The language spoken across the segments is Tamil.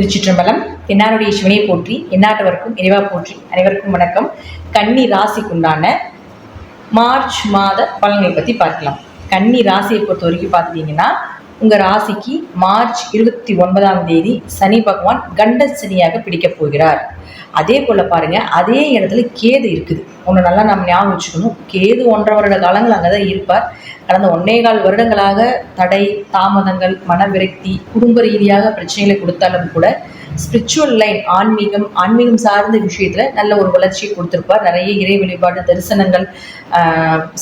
திருச்சிற்றம்பலம். என்னாருடைய சிவனையை போற்றி, எந்நாட்டவருக்கும் இறைவா போற்றி. அனைவருக்கும் வணக்கம். கன்னி ராசிக்குண்டான மார்ச் மாத பலன்களை பற்றி பார்க்கலாம். கன்னி ராசியை பொறுத்த வரைக்கும் பார்த்துட்டீங்கன்னா, உங்கள் ராசிக்கு மார்ச் 29ஆம் தேதி சனி பகவான் கண்ட சனியாக பிடிக்கப் போகிறார். அதே போல் பாருங்கள், அதே இடத்துல கேது இருக்குது. ஒன்று நல்லா நம்ம ஞாபகம் வச்சுக்கணும். கேது 1.5 வருட காலங்கள் அங்கே தான் இருப்பார். கடந்த 1.25 வருடங்களாக தடை, தாமதங்கள், மன விரக்தி, குடும்ப ரீதியாக பிரச்சனைகளை கொடுத்தாலும் கூட ஸ்பிரிச்சுவல் லைன், ஆன்மீகம் சார்ந்த விஷயத்தில் நல்ல ஒரு வளர்ச்சியை கொடுத்துருப்பார். நிறைய இறை வழிபாடு, தரிசனங்கள்,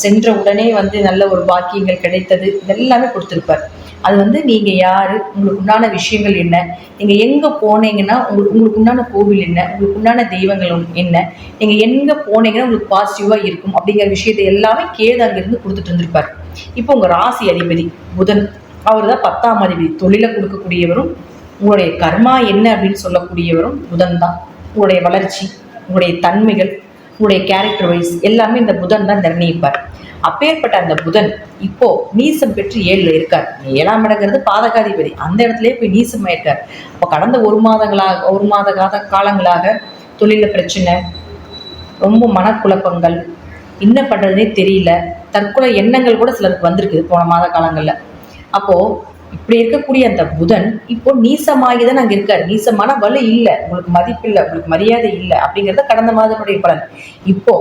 சென்ற உடனே நல்ல ஒரு பாக்கியங்கள் கிடைத்தது, இதெல்லாமே கொடுத்துருப்பார். அது நீங்கள் யார், உங்களுக்கு உண்டான விஷயங்கள் என்ன, நீங்கள் எங்கே போனீங்கன்னா உங்களுக்கு உண்டான கோவில் என்ன, உங்களுக்கு உண்டான தெய்வங்கள் என்ன, நீங்கள் எங்கே போனீங்கன்னா உங்களுக்கு பாசிட்டிவாக இருக்கும் அப்படிங்கிற விஷயத்தை எல்லாமே கேது அங்கிருந்து கொடுத்துட்டு இருந்திருப்பார். இப்போ உங்கள் ராசி அதிபதி புதன், அவர் தான் 10ஆம் அதிபதி. தொழிலை கொடுக்கக்கூடியவரும் உங்களுடைய கர்மா என்ன அப்படின்னு சொல்லக்கூடியவரும் புதன் தான். உங்களுடைய வளர்ச்சி, உங்களுடைய தன்மைகள், உங்களுடைய கேரக்டர் வைஸ் எல்லாமே இந்த புதன் தான் நிர்ணயிப்பார். அப்பேற்பட்ட அந்த புதன் இப்போ நீசம் பெற்று 7ல் இருக்கார். 7ஆம் இடங்கிறது பாதகாதிபதி, அந்த இடத்துலயே போய் நீசமாக இருக்கார். அப்போ கடந்த ஒரு மாத காலங்களாக தொழில பிரச்சனை, ரொம்ப மனக்குழப்பங்கள், என்ன பண்ணுறதுனே தெரியல, தற்கொலை எண்ணங்கள் கூட சிலருக்கு வந்திருக்கு போன மாத காலங்களில். அப்போது இப்படி இருக்கக்கூடிய அந்த புதன் இப்போ நீசமாகி தான் அங்கே இருக்கார். நீசமான வலு இல்லை, உங்களுக்கு மதிப்பு இல்லை, உங்களுக்கு மரியாதை இல்லை அப்படிங்கிறத கடந்த மாதனுடைய பலன். இப்போ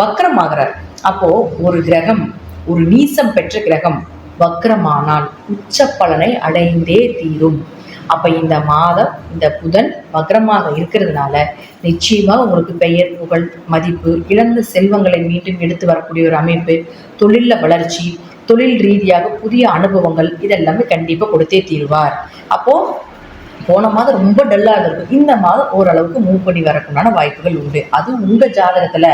வக்ரமாகிறார். அப்போ ஒரு கிரகம், ஒரு நீசம் பெற்ற கிரகம் வக்ரமானால் உச்ச பலனை அடைந்தே தீரும். அப்போ இந்த மாதம் இந்த புதன் வக்ரமாக இருக்கிறதுனால நிச்சயமாக உங்களுக்கு பெயர், புகழ், மதிப்பு, இழந்த செல்வங்களை மீண்டும் எடுத்து வரக்கூடிய ஒரு அமைப்பு, தொழிலில் வளர்ச்சி, தொழில் ரீதியாக புதிய அனுபவங்கள், இதெல்லாமே கண்டிப்பாக கொடுத்தே தீருவார். அப்போது போன மாதம் ரொம்ப டல்லாக இருக்கும், இந்த மாதம் ஓரளவுக்கு மூவ் பண்ணி வரக்குண்டான வாய்ப்புகள் உண்டு. அது உங்கள் ஜாதகத்தில்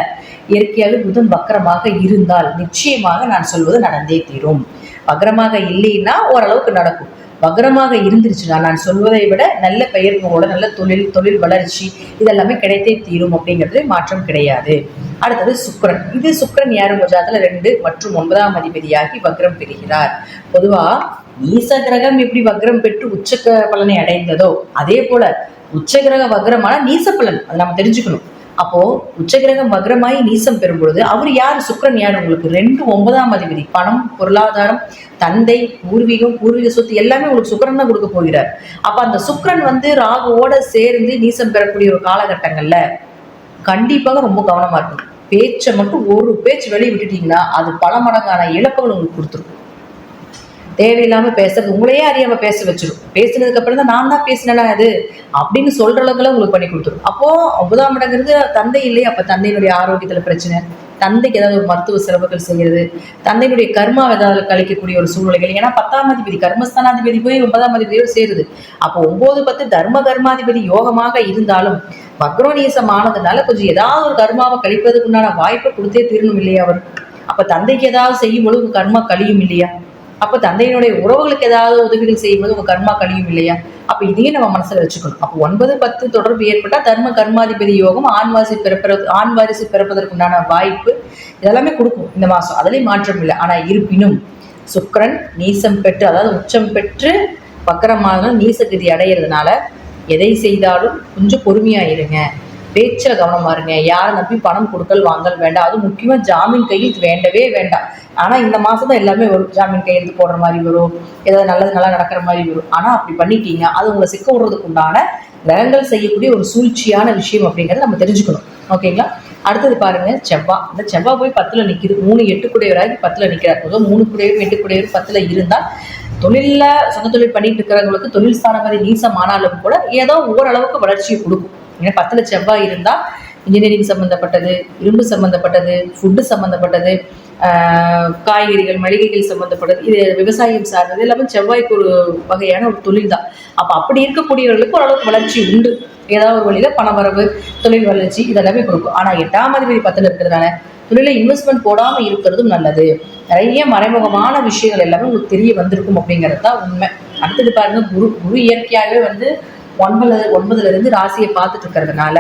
இயற்கையாக புதன் வக்கரமாக இருந்தால் நிச்சயமாக நான் சொல்வது நடந்தே தீரும். வக்ரமாக இல்லைன்னா ஓரளவுக்கு நடக்கும். வக்ரமாக இருந்துருச்சுன்னா நான் சொல்வதை விட நல்ல பெயர் புகழோட நல்ல தொழில் வளர்ச்சி இதெல்லாமே கிடைத்தே தீரும் அப்படிங்கிறது மாற்றம் கிடையாது. அடுத்தது சுக்கிரன். இது சுக்கிரன் யார் உங்கள் ஜாதகத்தில் 2 மற்றும் 9ஆம் அதிபதியாகி வக்ரம் பெறுகிறார். பொதுவாக நீச கிரகம் எப்படி வக்ரம் பெற்று உச்ச பலனை அடைந்ததோ அதே போல உச்சகிரக வக்ரமான நீச பலன் அதை நம்ம தெரிஞ்சுக்கணும். அப்போ உச்சகிரகம் வக்ரமாயி நீசம் பெறும் பொழுது அவர் யார், சுக்கிரன் யார் உங்களுக்கு 2 9ஆம் அதிபதி. பணம், பொருளாதாரம், தந்தை, பூர்வீக சொத்து எல்லாமே உங்களுக்கு சுக்கிரன் தான் கொடுக்க போகிறார். அப்ப அந்த சுக்கிரன் ராகுவோட சேர்ந்து நீசம் பெறக்கூடிய ஒரு காலகட்டங்கள்ல கண்டிப்பாக ரொம்ப கவனமா இருக்கும். பேச்சை மட்டும் ஒரு பேச்சு வெளியே விட்டுட்டீங்கன்னா அது பல மடங்கான இழப்புகள் உங்களுக்கு கொடுத்துருக்கும். தேவையில்லாமல் பேசுறது உங்களையே அறியாமல் பேச வச்சிடும். பேசுனதுக்கு அப்புறம் தான் நான் தான் பேசினேன்னா அது அப்படின்னு சொல்ற அளவுக்குலாம் உங்களுக்கு பண்ணி கொடுத்துரும். அப்போ 9ஆம் இடங்கிறது தந்தை இல்லையா, அப்போ தந்தையினுடைய ஆரோக்கியத்தில் பிரச்சனை, தந்தைக்கு ஏதாவது ஒரு மருத்துவ செலவுகள் செய்கிறது, தந்தையினுடைய கர்மா ஏதாவது கழிக்கக்கூடிய ஒரு சூழ்நிலைகள். ஏன்னா 10ஆம் அதிபதி கர்மஸ்தானாதிபதி போய் 9ஆம் அதிபதியோடு சேருது. அப்போ 9, 10 தர்ம கர்மாதிபதி யோகமாக இருந்தாலும் வக்ரோநீசம் ஆனதுனால கொஞ்சம் ஏதாவது ஒரு கர்மாவை கழிப்பதுக்குண்டான வாய்ப்பை கொடுத்தே தீரணும் இல்லையா அவர். அப்போ தந்தைக்கு ஏதாவது செய்யும் பொழுது கர்மா கழியும் இல்லையா, அப்போ தந்தையினுடைய உறவுகளுக்கு ஏதாவது உதவிகள் செய்யும்போது உங்க கர்மா கழியும் இல்லையா. அப்ப இதையும் நம்ம மனசுல வச்சுக்கணும். அப்போ 9, 10 தொடர்பு ஏற்பட்டா தர்ம கர்மாதிபதி யோகம், ஆண் வாரிசு பிறப்பதற்குண்டான வாய்ப்பு இதெல்லாமே கொடுக்கும் இந்த மாசம். அதுலேயும் மாற்றம் இல்லை. ஆனா இருப்பினும் சுக்கிரன் நீசம் பெற்று, அதாவது உச்சம் பெற்று வக்கரமான நீசகதி அடைகிறதுனால எதை செய்தாலும் கொஞ்சம் பொறுமையா இருங்க, பேச்சில் கவனமா இருங்க. யாரை நம்பி பணம் கொடுக்கல் வாங்கல் வேண்டாம். அது முக்கியமா ஜாமீன் கையெழுத்து வேண்டவே வேண்டாம். ஆனா இந்த மாசம் தான் எல்லாமே வரும். ஜாமீன் கையெழுத்து போடுற மாதிரி வரும், ஏதாவது நல்லா நடக்கிற மாதிரி வரும். ஆனா அப்படி பண்ணிட்டீங்க அது உங்களை சிக்க விடுறதுக்கு உண்டான கிரகங்கள் செய்யக்கூடிய ஒரு சூழ்ச்சியான விஷயம் அப்படிங்கிறத நம்ம தெரிஞ்சுக்கணும். ஓகேங்களா. அடுத்தது பாருங்க செவ்வாய். இந்த செவ்வாய் போய் 10ல் நிற்கிது. 3 8 குடையவராகி 10ல் நிற்கிறார். 3 குடையவர் 8 குடையவர் 10ல் இருந்தால் தொழிலில் சொந்த தொழில் பண்ணிட்டு இருக்கிறவங்களுக்கு தொழில் ஸ்தானபதி நீசம் ஆனாலும் கூட ஏதோ ஓரளவுக்கு வளர்ச்சியை கொடுக்கும். ஏன்னா 10ல் செவ்வாய் இருந்தால் இன்ஜினியரிங் சம்மந்தப்பட்டது, இரும்பு சம்மந்தப்பட்டது, ஃபுட்டு சம்மந்தப்பட்டது, காய்கறிகள், மளிகைகள் சம்மந்தப்பட்டது, இது விவசாயம் சார்ந்தது எல்லாமே செவ்வாய்க்கு ஒரு வகையான ஒரு தொழில் தான். அப்போ அப்படி இருக்கக்கூடியவர்களுக்கு ஓரளவுக்கு வளர்ச்சி உண்டு. ஏதாவது ஒரு வழியில் பணவரவு, தொழில் வளர்ச்சி இதெல்லாமே கொடுக்கும். ஆனால் 8ஆம் அதிபதி 10ல் இருக்கிறதுனால தொழிலை இன்வெஸ்ட்மெண்ட் போடாமல் இருக்கிறதும் நல்லது. நிறைய மறைமுகமான விஷயங்கள் எல்லாமே உங்களுக்கு தெரிய வந்திருக்கும் அப்படிங்கிறது தான் உண்மை. அடுத்தது பாருங்க, குரு இயற்கையாகவே 9ல் ராசியை பார்த்துட்டு இருக்கிறதுனால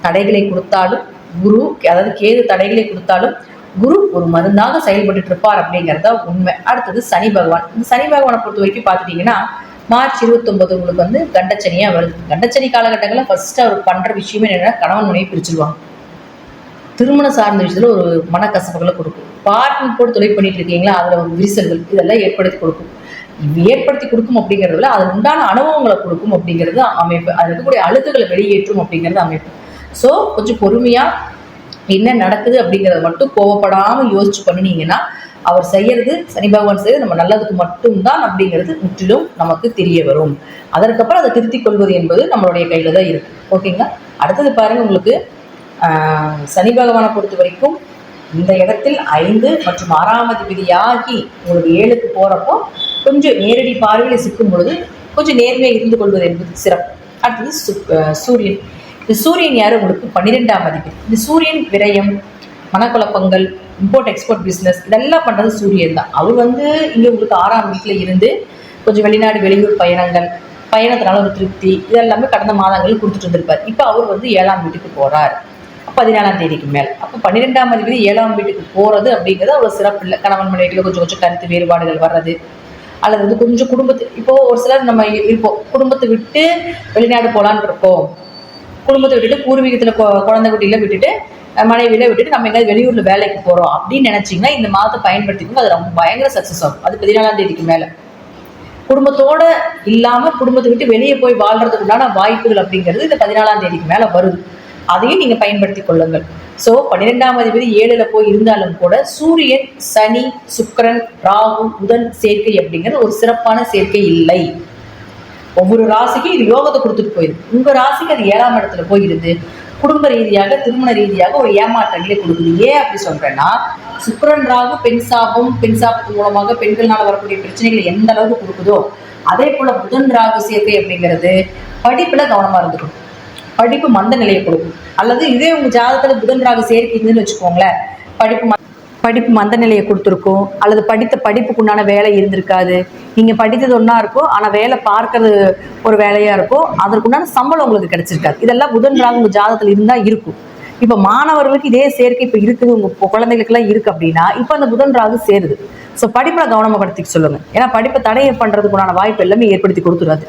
தடைகளை கொடுத்தாலும் குரு, அதாவது கேது தடைகளை கொடுத்தாலும் குரு ஒரு மருந்தாக செயல்பட்டு இருப்பார் அப்படிங்கிறத உண்மை. அடுத்தது சனி பகவான். இந்த சனி பகவானை பொறுத்த வரைக்கும் பார்த்துட்டீங்கன்னா மார்ச் 29 உங்களுக்கு வந்து கண்டச்சனியாக வருது. கண்டச்சனி காலகட்டங்களில் ஃபர்ஸ்ட் அவர் பண்ணுற விஷயமே என்னென்னா கணவன் மனைவி பிரிச்சுடுவாங்க. திருமணம் சார்ந்த விஷயத்தில் ஒரு மனக்கசப்புகளை கொடுக்கும். பார்ட்னர் போட்டு தொழில் பண்ணிட்டு இருக்கீங்களா, அதில் ஒரு விரிசல்கள் இதெல்லாம் ஏற்படுத்தி கொடுக்கும். ஏற்படுத்தி கொடுக்கும் அப்படிங்கிறதுல அதில் உண்டான அனுபவங்களை கொடுக்கும் அப்படிங்கிறது அமைப்பு. அதில் இருக்கக்கூடிய அழுக்குகளை வெளியேற்றும் அப்படிங்கிறது அமைப்பு. ஸோ கொஞ்சம் பொறுமையாக என்ன நடக்குது அப்படிங்கிறத மட்டும் கோவப்படாமல் யோசிச்சு பண்ணினீங்கன்னா அவர் செய்யறது, சனி பகவான் செய்யறது நம்ம நல்லதுக்கு மட்டும்தான் அப்படிங்கிறது முற்றிலும் நமக்கு தெரிய வரும். அதற்கப்புறம் அதை திருத்திக் கொள்வது என்பது நம்மளுடைய கையில தான் இருக்கு. ஓகேங்களா? அடுத்தது பாருங்க, உங்களுக்கு சனி பகவானை பொறுத்த வரைக்கும் இந்த இடத்தில் 5 மற்றும் 6ஆம் அதிபதியாகி உங்களுக்கு 7க்கு போறப்போ கொஞ்சம் நேரடி பார்வையில் சிக்கும் பொழுது கொஞ்சம் நேர்மையாக இருந்து கொள்வது என்பது சிறப்பு. அடுத்தது சூரியன். இந்த சூரியன் யாரு? உங்களுக்கு 12ஆம் அதிபதி. இந்த சூரியன் விரயம், மனக்குழப்பங்கள், இம்போர்ட் எக்ஸ்போர்ட் பிஸ்னஸ் இதெல்லாம் பண்ணுறது சூரியன் தான். அவர் வந்து இங்கே உங்களுக்கு 6ஆம் வீட்டில் இருந்து கொஞ்சம் வெளிநாடு வெளியூர் பயணத்தினால ஒரு திருப்தி இதெல்லாமே கடந்த மாதங்களில் கொடுத்துட்டு இருந்திருப்பார். இப்போ அவர் வந்து 7ஆம் வீட்டுக்கு போகிறார் 14ஆம் தேதிக்கு மேல். அப்போ 12ஆம் அதிபதி 7ஆம் வீட்டுக்கு போகிறது அப்படிங்கிறது அவ்வளோ சிறப்பு இல்லை. கணவன் மனைவியில் கொஞ்சம் கொஞ்சம் கருத்து வேறுபாடுகள் வர்றது, அல்லது வந்து கொஞ்சம் இப்போது ஒரு சிலர் நம்ம இருப்போம், குடும்பத்தை விட்டு வெளிநாடு போகலான்னு இருக்கோம், குடும்பத்தை விட்டுட்டு பூர்வீகத்தில் குழந்தை குட்டியில் விட்டுட்டு மனைவியில விட்டுட்டு நம்ம எங்கேயாவது வெளியூர்ல வேலைக்கு போறோம் அப்படின்னு நினைச்சீங்கன்னா இந்த மாதத்தை பயன்படுத்திக்கணும். அது ரொம்ப பயங்கர சக்சஸ் ஆகும். அது 14ஆம் தேதிக்கு மேல குடும்பத்தோட இல்லாம குடும்பத்தை விட்டு வெளியே போய் வாழ்றதுக்கு உண்டான வாய்ப்புகள் அப்படிங்கிறது இந்த 14ஆம் தேதிக்கு மேல வருது. அதையும் நீங்க பயன்படுத்தி கொள்ளுங்கள். ஸோ 12ஆம் அதிபதி 7ல் போய் இருந்தாலும் கூட சூரியன், சனி, சுக்கிரன், ராகு, புதன் சேர்க்கை அப்படிங்கிறது ஒரு சிறப்பான சேர்க்கை இல்லை. ஒவ்வொரு ராசிக்கும் இது யோகத்தை கொடுத்துட்டு போயிருக்கு. உங்க ராசிக்கு அது 7ஆம் இடத்துல போயிருந்து குடும்ப ரீதியாக திருமண ரீதியாக ஒரு ஏமாற்றங்களே கொடுக்குது. ஏன் அப்படி சொல்றேன்னா, சுக்கிரன் ராகு பெண் சாபத்து மூலமாக பெண்கள்னால வரக்கூடிய பிரச்சனைகளை எந்த அளவுக்கு கொடுக்குதோ அதே போல புதன் ராகு சேர்க்கை அப்படிங்கிறது படிப்புல கவனமா இருந்துக்கணும். படிப்பு மந்த நிலையை கொடுக்கும். அல்லது இதே உங்க ஜாதகத்துல புதன் ராகு சேர்க்கை இருந்துன்னு வச்சுக்கோங்களேன், படிப்பு மந்த நிலையை கொடுத்துருக்கும். அல்லது படிப்புக்கு உண்டான வேலை இருந்திருக்காது. நீங்க படித்தது ஒன்றா இருக்கும், ஆனால் வேலை பார்க்கறது ஒரு வேலையா இருக்கும், அதற்குண்டான சம்பளம் உங்களுக்கு கிடைச்சிருக்காது. இதெல்லாம் புதன் ராகு உங்க ஜாதகத்தில் இருந்தால் இருக்கும். இப்போ மாணவர்களுக்கு இதே சேர்க்கை இப்போ இருக்குது, உங்க குழந்தைகளுக்கெல்லாம் இருக்கு அப்படின்னா இப்போ அந்த புதன் ராகு சேருது. ஸோ படிப்புல கவனமாக படுத்திக்க சொல்லுங்க. ஏன்னா படிப்பை தடையை பண்றதுக்குண்டான வாய்ப்பு எல்லாமே ஏற்படுத்தி கொடுத்துடாது.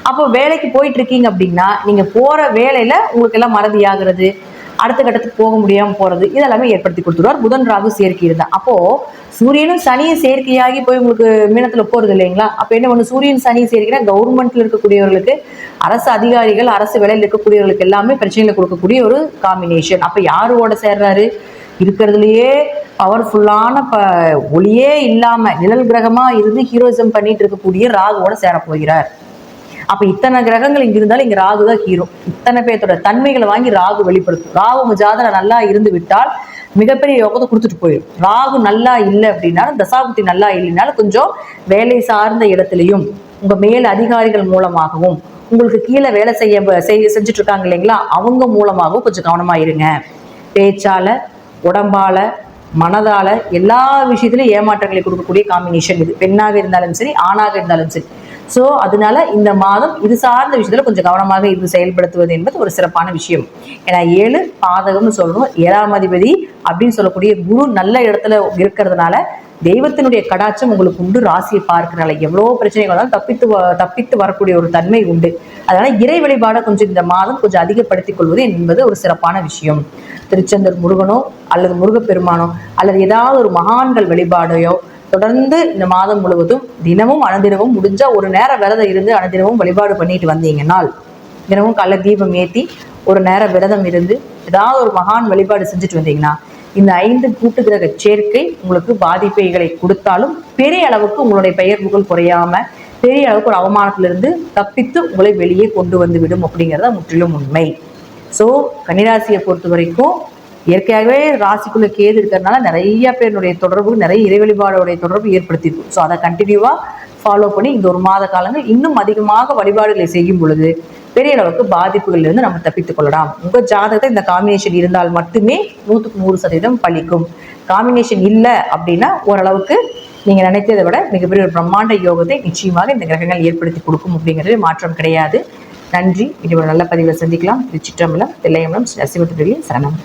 அப்போ வேலைக்கு போயிட்டு இருக்கீங்க அப்படின்னா நீங்க போற வேலையில உங்களுக்கு எல்லாம் மறதி ஆகுறது, அடுத்த கட்டத்துக்கு போக முடியாம போறது இதெல்லாமே ஏற்படுத்தி கொடுத்துருவார் புதன் ராகு சேர்க்கை இருந்தா. அப்போ சூரியனும் சனியும் சேர்க்கையாகி போய் உங்களுக்கு மீனத்துல போறது இல்லைங்களா? அப்ப என்ன ஒண்ணு, சூரியன் சனியும் சேர்க்கைனா கவர்மெண்ட்ல இருக்கக்கூடியவர்களுக்கு, அரசு அதிகாரிகள், அரசு வேலையில் இருக்கக்கூடியவர்களுக்கு எல்லாமே பிரச்சனைகளை கொடுக்கக்கூடிய ஒரு காம்பினேஷன். அப்ப யாரோட சேர்றாரு? இருக்கிறதுலயே பவர்ஃபுல்லான ஒளியே இல்லாம நிழல் கிரகமா இருந்து ஹீரோயிசம் பண்ணிட்டு இருக்கக்கூடிய ராகுவோட சேர போகிறார். அப்ப இத்தனை கிரகங்கள் இங்க இருந்தாலும் இங்க ராகு தான் ஹீரோ. இத்தனை பேர்த்தோட தன்மைகளை வாங்கி ராகு வெளிப்படுத்தும். ராகு உங்க ஜாதகம் நல்லா இருந்து விட்டால் மிகப்பெரிய யோகத்தை கொடுத்துட்டு போயிடும். ராகு நல்லா இல்லை அப்படின்னாலும், தசாபுத்தி நல்லா இல்லைனாலும் கொஞ்சம் வேலை சார்ந்த இடத்துலையும் உங்க மேல் அதிகாரிகள் மூலமாகவும் உங்களுக்கு கீழே வேலை செஞ்சுட்டு இருக்காங்க இல்லைங்களா, அவங்க மூலமாகவும் கொஞ்சம் கவனமா இருங்க. பேச்சால, உடம்பால, மனதால எல்லா விஷயத்திலும் ஏமாற்றங்களை கொடுக்கக்கூடிய காம்பினேஷன் இது. பெண்ணாக இருந்தாலும் சரி, ஆணாக இருந்தாலும் சரி. ஸோ அதனால இந்த மாதம் இது சார்ந்த விஷயத்துல கொஞ்சம் கவனமாக இருந்து செயல்படுத்துவது என்பது ஒரு சிறப்பான விஷயம். ஏன்னா 7 பாதகம்னு சொல்லணும். 7ஆம் அதிபதி அப்படின்னு சொல்லக்கூடிய குரு நல்ல இடத்துல இருக்கிறதுனால தெய்வத்தினுடைய கடாட்சம் உங்களுக்கு உண்டு. ராசியை பார்க்கறனால எவ்வளோ பிரச்சனைகள் வந்தாலும் தப்பித்து வரக்கூடிய ஒரு தன்மை உண்டு. அதனால இறை வழிபாடை கொஞ்சம் இந்த மாதம் கொஞ்சம் அதிகப்படுத்திக் கொள்வது என்பது ஒரு சிறப்பான விஷயம். திருச்செந்தூர் முருகனோ அல்லது முருகப்பெருமானோ அல்லது ஏதாவது ஒரு மகான்கள் வழிபாடையோ தொடர்ந்து இந்த மாதம் முழுவதும் தினமும் அனுதினமும் முடிஞ்சா ஒரு நேரம் விரதம் இருந்து அனுதினமும் வழிபாடு பண்ணிட்டு வந்தீங்கன்னால், தினமும் காலைல தீபம் ஏற்றி ஒரு நேரம் விரதம் இருந்து ஏதாவது ஒரு மகான் வழிபாடு செஞ்சுட்டு வந்தீங்கன்னா இந்த 5 கூட்டு கிரக சேர்க்கை உங்களுக்கு பாதிப்பைகளை கொடுத்தாலும் பெரிய அளவுக்கு உங்களுடைய பெயர் புகழ் குறையாம பெரிய அளவுக்கு ஒரு அவமானத்திலிருந்து தப்பித்து உங்களை வெளியே கொண்டு வந்து விடும் அப்படிங்கிறத முற்றிலும் உண்மை. ஸோ கன்னிராசியை பொறுத்த வரைக்கும் இயற்கையாகவே ராசிக்குள்ள கேது இருக்கிறதுனால நிறைய பேருடைய தொடர்பு, நிறைய இறை வழிபாடுடைய தொடர்பு ஏற்படுத்தியிருக்கும். ஸோ அதை கண்டினியூவா ஃபாலோ பண்ணி இந்த ஒரு மாத காலங்கள் இன்னும் அதிகமாக வழிபாடுகளை செய்யும் பொழுது பெரிய அளவுக்கு பாதிப்புகள் இருந்து நம்ம தப்பித்துக் கொள்ளலாம். உங்க ஜாதகத்தை இந்த காம்பினேஷன் இருந்தால் மட்டுமே 100% பலிக்கும். காம்பினேஷன் இல்லை அப்படின்னா ஓரளவுக்கு நீங்க நினைத்ததை விட மிகப்பெரிய ஒரு பிரம்மாண்ட யோகத்தை நிச்சயமாக இந்த கிரகங்கள் ஏற்படுத்தி கொடுக்கும் அப்படிங்கிறது மாற்றம் கிடையாது. நன்றி. இது ஒரு நல்ல பதிவில் சந்திக்கலாம். திருச்சிற்றம்பலம், தில்லையம்பலம், ஸ்ரீ சிவத்துறையில் சரணம்.